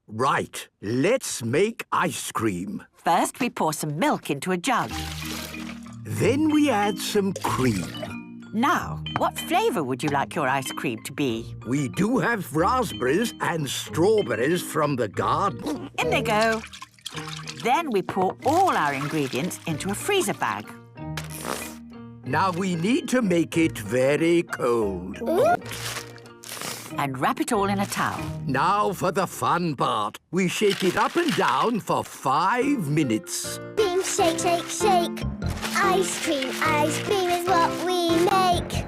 Right, let's make ice cream. First, we pour some milk into a jug. Then we add some cream. Now, what flavour would you like your ice cream to be? We do have raspberries and strawberries from the garden. In they go. Then we pour all our ingredients into a freezer bag. Now we need to make it very cold. And wrap it all in a towel. Now for the fun part. We shake it up and down for 5 minutes. Beam, shake, shake, shake. Ice cream is what we make.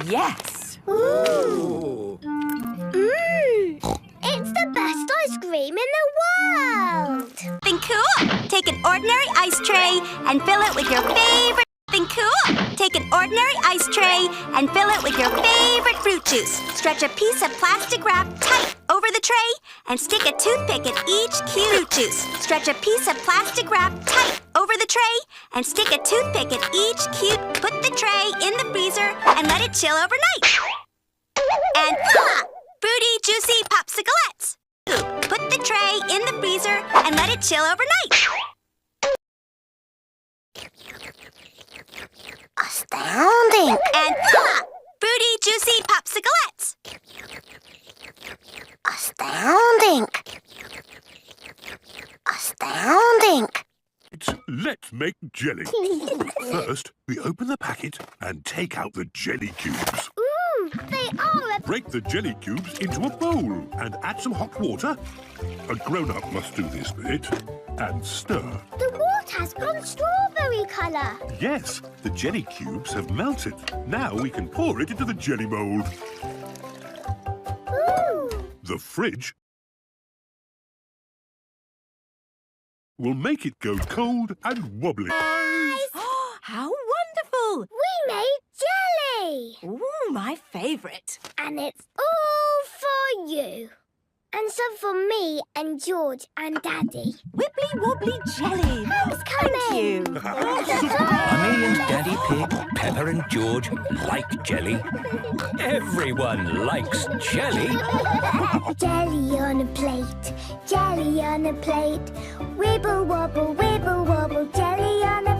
Yes. Ooh. It's the best ice cream in the world. Something cool. Take an ordinary ice tray and fill it with your favorite. Something cool. Take an ordinary ice tray and fill it with your favorite fruit juice. Stretch a piece of plastic wrap tight over the tray and stick a toothpick in each cube. Fruit juice. Stretch a piece of plastic wrap tight over the tray and stick a toothpick in each cube. Put the tray in the freezer and let it chill overnight. And voila! Fruity, juicy popsiclettes. Put the tray in the freezer and let it chill overnight. Astounding. And voila! Fruity, juicy popsiclettes. Astounding. Astounding. Let's make jelly. First, we open the packet and take out the jelly cubes. Ooh, they are Break the jelly cubes into a bowl and add some hot water. A grown-up must do this bit. And stir. The water's gone strawberry colour. Yes, the jelly cubes have melted. Now we can pour it into the jelly mold. Ooh. The fridge will make it go cold and wobbly. How wonderful! We made jelly. Ooh, my favourite. And it's all for you. And some for me and George and Daddy. Wibbly wobbly jelly. Who's coming? Thank you. Mummy and Daddy Pig, Pepper and George like jelly. Everyone likes jelly. Jelly on a plate, jelly on a plate. Wibble wobble, jelly on a